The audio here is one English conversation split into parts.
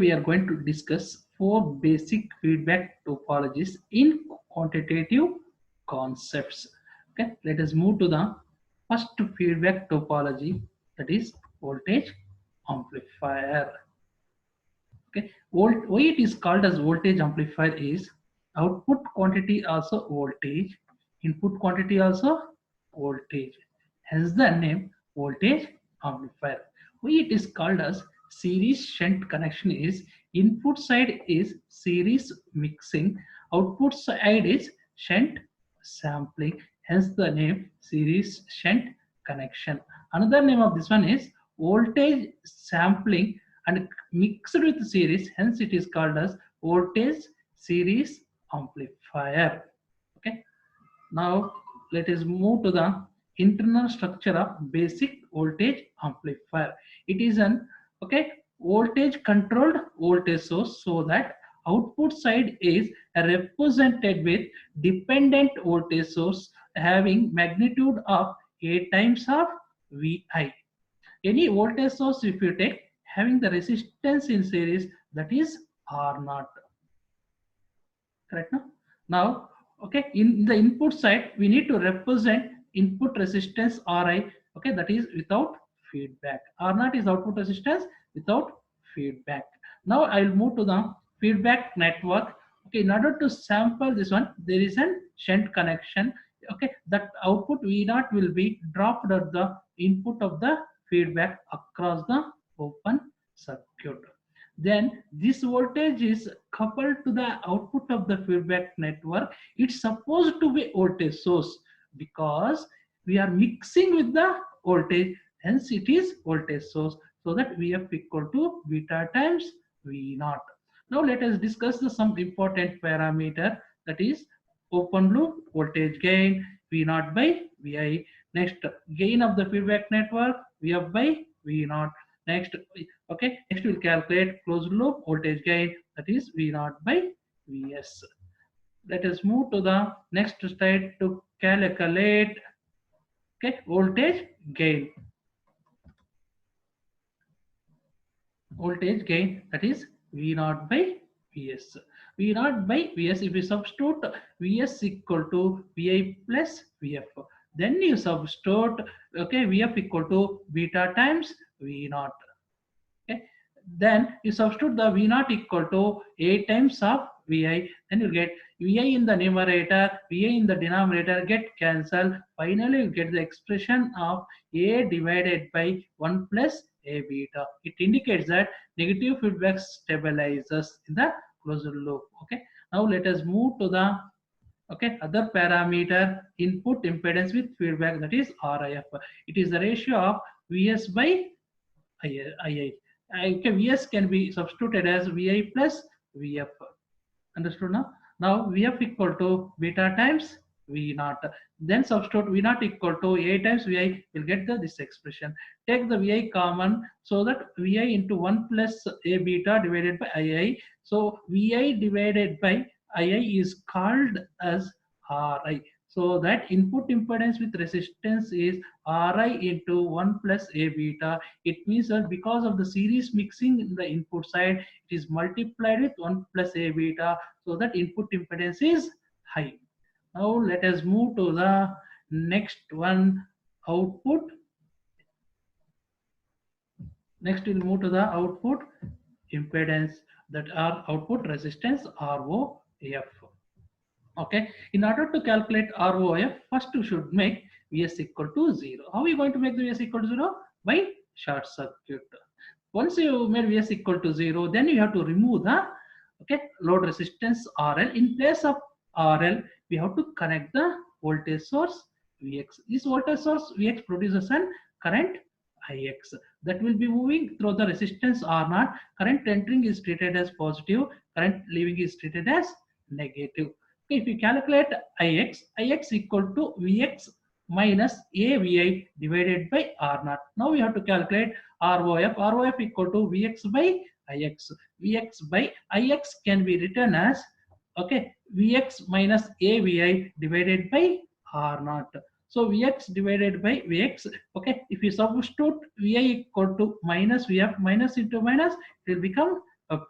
we are going to discuss four basic feedback topologies in quantitative concepts. Okay, let us move to the first feedback topology, that is voltage amplifier. Okay, why it is called as voltage amplifier is output quantity also voltage, input quantity also voltage. Hence the name voltage amplifier. Why it is called as series shunt connection is input side is series mixing, output side is shunt sampling. Hence the name series shunt connection. Another name of this one is voltage sampling and mixed with series, hence it is called as voltage series amplifier. Okay, now let us move to the internal structure of basic voltage amplifier. It is an voltage controlled voltage source, so that output side is represented with dependent voltage source having magnitude of A times of Vi. Any voltage source if you take having the resistance in series, that is R naught. Correct now? Okay, in the input side we need to represent input resistance Ri. Okay, that is without feedback. R naught is output resistance without feedback. Now I will move to the feedback network. Okay, in order to sample this one, there is a shunt connection. Okay, that output V naught will be dropped at the input of the feedback across the open circuit. Then this voltage is coupled to the output of the feedback network. It's supposed to be voltage source because we are mixing with the voltage, hence it is voltage source, so that Vf equal to beta times V naught. Now let us discuss some important parameter, that is open loop voltage gain V naught by Vi. Next, gain of the feedback network Vf by V naught. Next, okay, next we'll calculate closed loop voltage gain, that is V naught by Vs. Let us move to the next slide to calculate voltage gain. Voltage gain, that is V naught by Vs. V naught by Vs, if you substitute Vs equal to Vi plus Vf, then you substitute Vf equal to beta times V naught. Okay, then you substitute the V naught equal to A times of Vi, then you get Vi in the numerator, Vi in the denominator get cancelled. Finally, you get the expression of A divided by 1 plus A beta. It indicates that negative feedback stabilizes in the closed loop. Okay, now let us move to the other parameter, input impedance with feedback, that is RIF. It is the ratio of Vs by II. Okay, Vs can be substituted as Vi plus Vf. Understood now? Now Vf equal to beta times V naught. Then substitute V naught equal to A times Vi. You'll get this expression. Take the Vi common, so that Vi into 1 plus A beta divided by II. So Vi divided by II is called as Ri. So that input impedance with resistance is Ri into 1 plus A beta. It means that because of the series mixing in the input side, it is multiplied with 1 plus A beta, so that input impedance is high. Now let us move to the next one, output. Next we'll move to the output impedance, that are output resistance ROF. Okay, in order to calculate ROF, first you should make Vs equal to 0. How are you going to make the Vs equal to 0? By short circuit. Once you made Vs equal to 0, then you have to remove the load resistance RL. In place of RL, we have to connect the voltage source Vx. This voltage source Vx produces an current Ix that will be moving through the resistance R0. Current entering is treated as positive, current leaving is treated as negative. If you calculate Ix equal to Vx minus AVI divided by R0. Now we have to calculate ROF. ROF equal to Vx by Ix. Vx by Ix can be written as Vx minus AVI divided by R0. So Vx divided by Vx. If you substitute Vi equal to minus Vf, minus into minus, it will become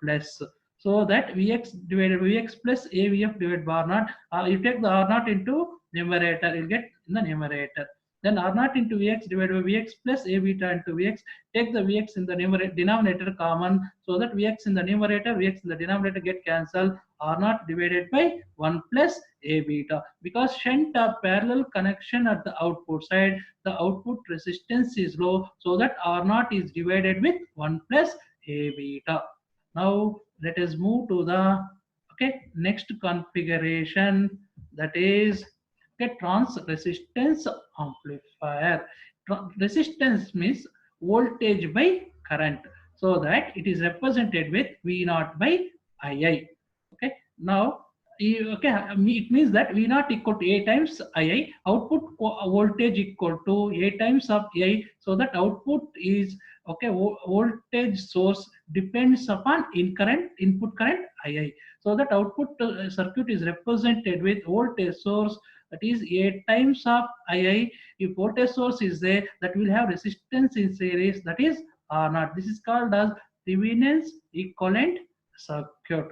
plus. So that Vx divided by Vx plus AVF divided by R naught. You take the R naught into numerator, you'll get in the numerator. Then R naught into Vx divided by Vx plus A beta into Vx. Take the Vx in the denominator common, so that Vx in the numerator, Vx in the denominator get cancelled. R naught divided by 1 plus A beta. Because shunt or parallel connection at the output side, the output resistance is low, so that R naught is divided with 1 plus A beta. Now let us move to the next configuration, that is trans resistance amplifier. Resistance means voltage by current, so that it is represented with V naught by II. Okay, now it means that V naught equal to A times II, output voltage equal to A times of I, so that output is voltage source depends upon input current II, so that output circuit is represented with voltage source, that is A times of II. If voltage source is there, that will have resistance in series, that is R naught. This is called as Thevenin's equivalent circuit.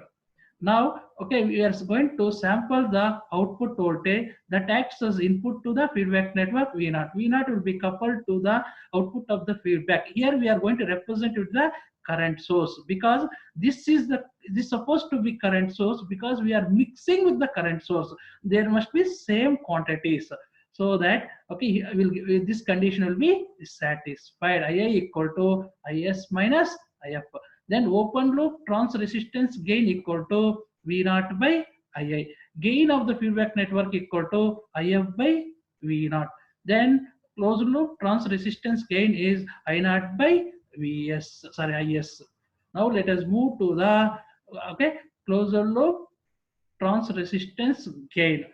Now, we are going to sample the output voltage that acts as input to the feedback network V naught. V naught will be coupled to the output of the feedback. Here we are going to represent with the current source, because this is supposed to be current source, because we are mixing with the current source. There must be same quantities, so that this condition will be satisfied. II equal to Is minus If. Then open loop trans resistance gain equal to V naught by II. Gain of the feedback network equal to If by V naught. Then closed loop trans resistance gain is I naught by Is. Now let us move to the closed loop trans resistance gain.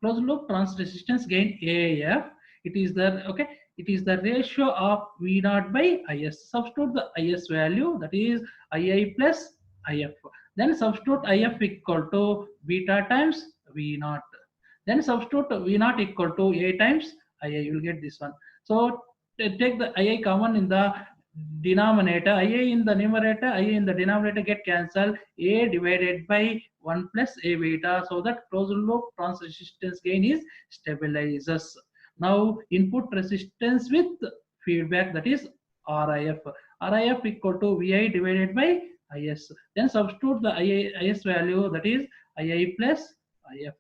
Closed loop trans resistance gain AF. It is the ratio of V naught by Is. Substitute the Is value, that is II plus If. Then substitute If equal to beta times V naught. Then substitute V naught equal to A times II. You will get this one. So take the II common in the denominator. II in the numerator, II in the denominator get cancelled. A divided by 1 plus A beta, so that closed loop trans resistance gain is stabilizes. Now input resistance with feedback, that is RIF. RIF equal to VI divided by Is. Then substitute the Is value, that is II plus If.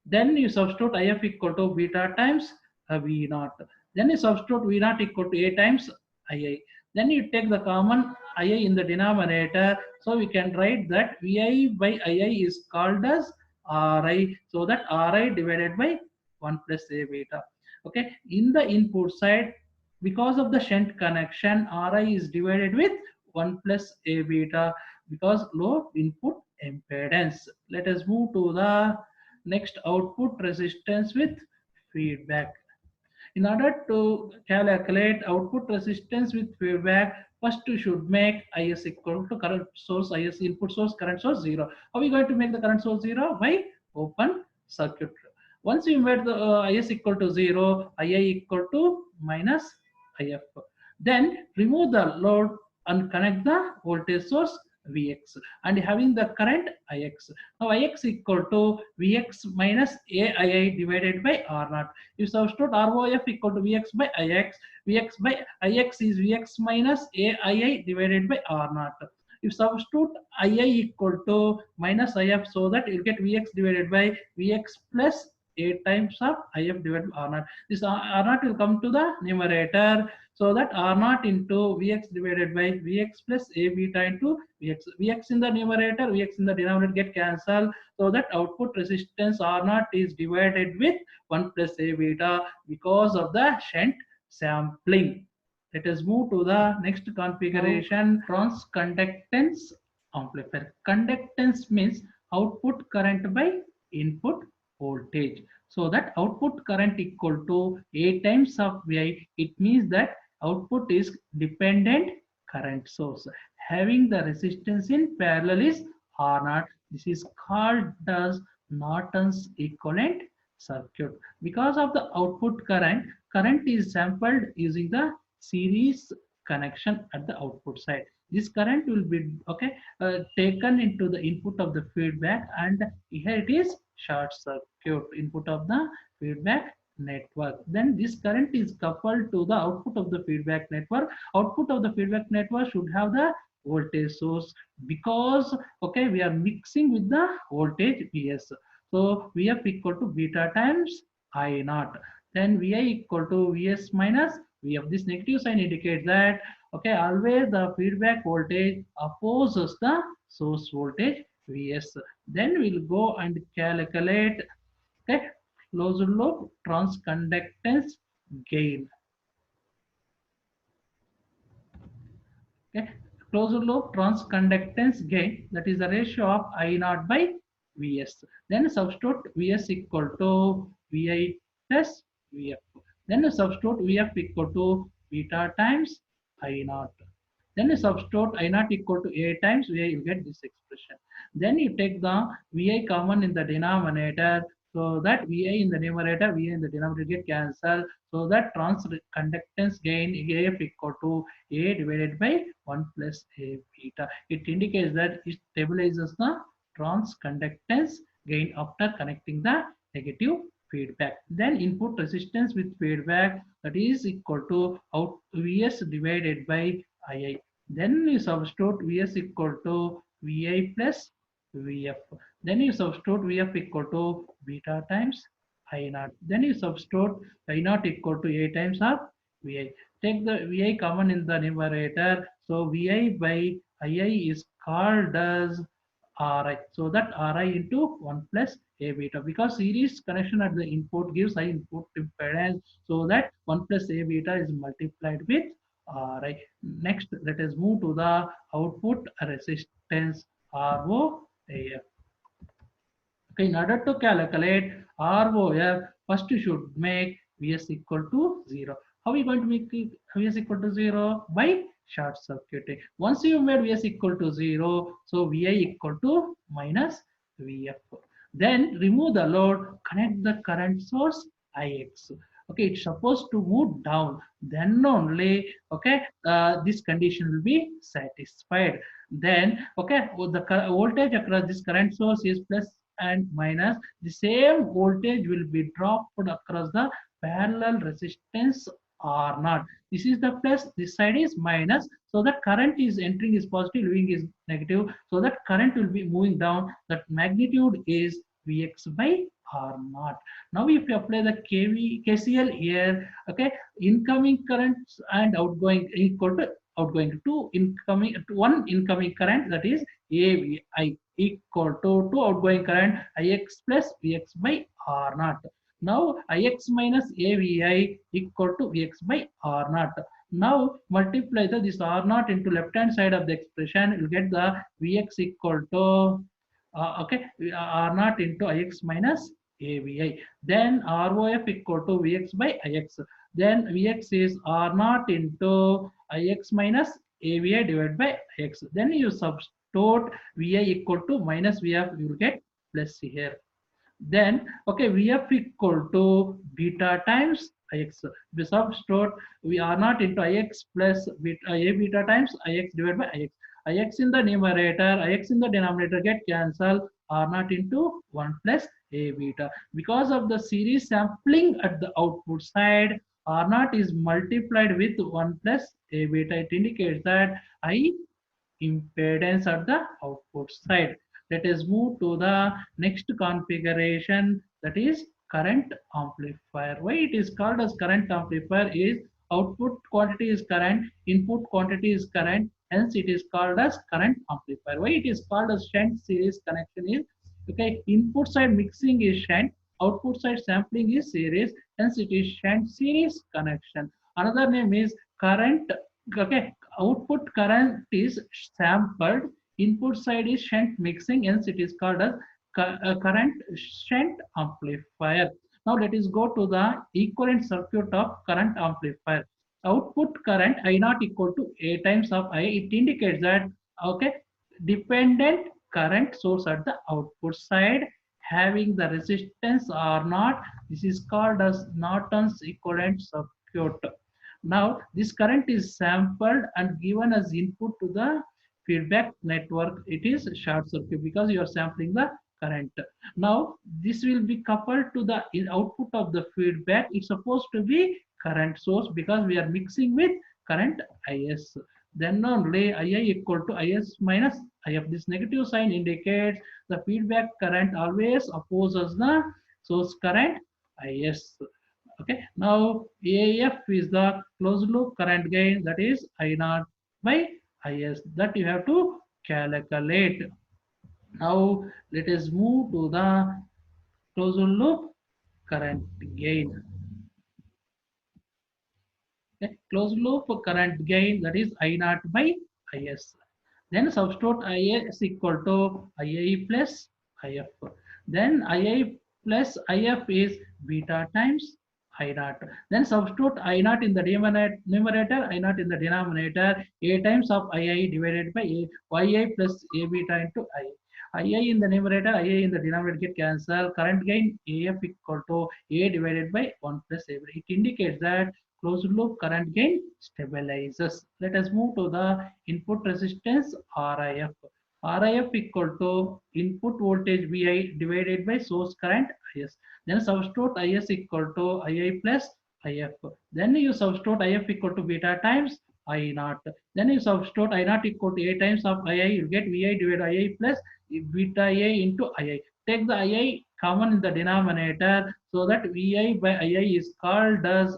Then you substitute If equal to beta times V naught. Then you substitute V naught equal to A times II. Then you take the common II in the denominator, so we can write that Vi by II is called as Ri, so that Ri divided by 1 plus A beta. In the input side, because of the shunt connection, Ri is divided with 1 plus A beta, because low input impedance. Let us move to the next, output resistance with feedback. In order to calculate output resistance with feedback, first you should make Is equal to current source, Is input source, current source 0. How are we going to make the current source 0? By open circuit. Once you made the Is equal to 0, II equal to minus If. Then remove the load and connect the voltage source Vx, and having the current Ix. Now Ix equal to Vx minus Aii divided by R naught. You substitute ROF equal to Vx by Ix. Vx by Ix is Vx minus Aii divided by R naught. You substitute Ii equal to minus If, so that you get Vx divided by Vx plus A times of If divided by R naught. This R naught will come to the numerator, so that R naught into Vx divided by Vx plus A beta into Vx. Vx in the numerator, Vx in the denominator get cancelled, so that output resistance R naught is divided with 1 plus A beta because of the shunt sampling. Let us move to the next configuration, transconductance amplifier. Conductance means output current by input voltage, so that output current equal to A times of Vi. It means that output is dependent current source having the resistance in parallel is R naught. This is called as Norton's equivalent circuit. Because of the output current is sampled using the series connection at the output side. This current will be taken into the input of the feedback, and here it is short circuit input of the feedback network. Then this current is coupled to the output of the feedback network. Output of the feedback network should have the voltage source, because we are mixing with the voltage Vs. So Vf equal to beta times I naught. Then Vi equal to Vs minus Vf. This negative sign indicates that always the feedback voltage opposes the source voltage Vs. Then we'll go and calculate okay closed loop transconductance gain. Okay, closed loop transconductance gain, that is the ratio of I naught by Vs. Then substitute Vs equal to Vi plus Vf. Then substitute Vf equal to beta times I naught. Then you substitute I naught equal to A times Vi, you get this expression. Then you take the Vi common in the denominator, so that Vi in the numerator, Vi in the denominator get cancelled. So that transconductance gain AF equal to A divided by 1 plus A beta. It indicates that it stabilizes the transconductance gain after connecting the negative feedback. Then input resistance with feedback, that is equal to out Vs divided by Ii. Then you substitute Vs equal to Vi plus Vf. Then you substitute Vf equal to beta times I naught. Then you substitute I naught equal to A times of Vi. Take the Vi common in the numerator. So Vi by Ii is called as Ri. So that Ri into 1 plus A beta, because series connection at the input gives high input impedance. So that 1 plus A beta is multiplied with Ri. Next, let us move to the output resistance ROAF. Okay, in order to calculate ROF, first you should make Vs equal to 0. How are you going to make Vs equal to 0? By short circuiting. Once you made Vs equal to 0, so Vi equal to minus Vf. Then remove the load, connect the current source Ix. Okay, it's supposed to move down. Then only this condition will be satisfied. Then the voltage across this current source is plus and minus. The same voltage will be dropped across the parallel resistance R naught. This is the plus, this side is minus, so that current is entering is positive, leaving is negative, so that current will be moving down. That magnitude is Vx by R naught. Now if you apply the KCL here, incoming currents and outgoing equal to outgoing to incoming to one incoming current, that is AVI equal to 2 outgoing current Ix plus Vx by R naught. Now Ix minus AVI equal to Vx by R naught. Now multiply this R naught into left hand side of the expression, you will get the Vx equal to R naught into Ix minus AVI. Then ROF equal to Vx by Ix. Then Vx is R naught into Ix minus AVI divided by Ix. Then you substitute Vi equal to minus Vf, you will get plus here. Then Vf equal to beta times Ix. We substitute we R naught into Ix plus beta, A beta times Ix divided by Ix. Ix in the numerator, Ix in the denominator get cancelled. R naught into 1 plus A beta. Because of the series sampling at the output side, R naught is multiplied with 1 plus A beta. It indicates that I impedance at the output side. Let us move to the next configuration, that is current amplifier. Why it is called as current amplifier is output quantity is current, input quantity is current, hence it is called as current amplifier. Why it is called as shunt series connection is input side mixing is shunt, output side sampling is series, hence it is shunt series connection. Another name is current output current is sampled, input side is shunt mixing, hence it is called as current shunt amplifier. Now let us go to the equivalent circuit of current amplifier. Output current I naught equal to A times of I. It indicates that dependent current source at the output side having the resistance R naught. This is called as Norton's equivalent circuit. Now this current is sampled and given as input to the feedback network. It is short circuit because you are sampling the current. Now this will be coupled to the output of the feedback. It's supposed to be current source because we are mixing with current is. Then only ii equal to is minus if. This negative sign indicates the feedback current always opposes the source current is. Okay, now AF is the closed loop current gain, that is I naught by is, that you have to calculate. Now let us move to the closed loop current gain. Okay, closed loop current gain, that is I naught by is. Then substitute IA is equal to II plus IF. Then II plus IF is beta times I naught. Then substitute I naught in the numerator, I naught in the denominator, A times of II divided by YI plus A beta into I. II in the numerator, II in the denominator get cancelled. Current gain AF equal to A divided by 1 plus A beta. It indicates that closed loop current gain stabilizes. Let us move to the input resistance RIF. RIF equal to input voltage VI divided by source current IS. Then substitute IS equal to II plus IF. Then you substitute IF equal to beta times I naught. Then you substitute I naught equal to A times of II. You get VI divided by II plus beta A into II. Take the II common in the denominator so that VI by II is called as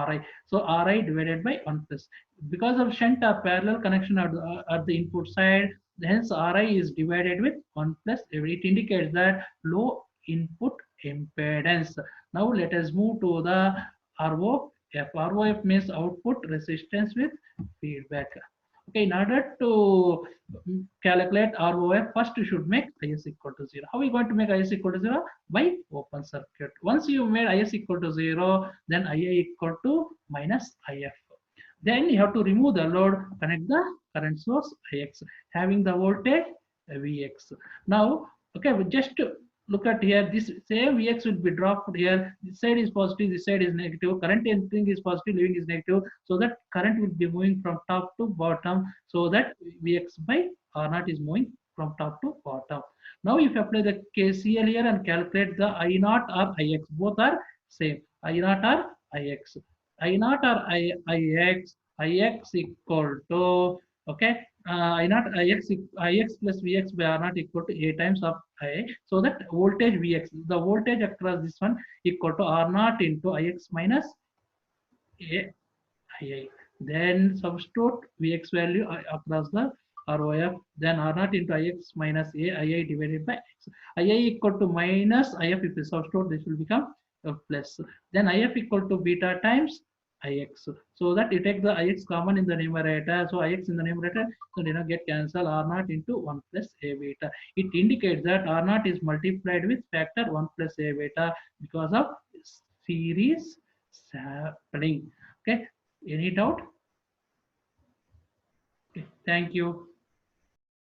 Ri. So Ri divided by 1 plus. Because of shunt or parallel connection at the input side, hence Ri is divided with 1 plus. It indicates that low input impedance. Now let us move to the ROF. ROF means output resistance with feedback. Okay, in order to calculate ROF, first you should make IS equal to 0. How are we going to make IS equal to 0? By open circuit. Once you made IS equal to 0, then IA equal to minus IF. Then you have to remove the load, connect the current source IX, having the voltage Vx. Now, okay, we just look at here, this same Vx will be dropped here. This side is positive, this side is negative. Current entering is positive, leaving is negative. So that current will be moving from top to bottom. So that Vx by R naught is moving from top to bottom. Now, if you apply the KCL here and calculate the I naught or Ix, both are same. I naught or Ix. I naught or Ix equal to, okay, I naught Ix plus Vx by R naught equal to A times of I. So that voltage Vx, the voltage across this one equal to R naught into Ix minus A II. Then substitute Vx value across the ROF. Then R naught into Ix minus A II divided by X. II equal to minus IF. If you substitute, this will become a plus. Then IF equal to beta times Ix. So that you take the Ix common in the numerator. So Ix in the numerator, so you know get cancel R naught into 1 plus A beta. It indicates that R naught is multiplied with factor 1 plus A beta because of series sampling. Okay. Any doubt? Okay. Thank you.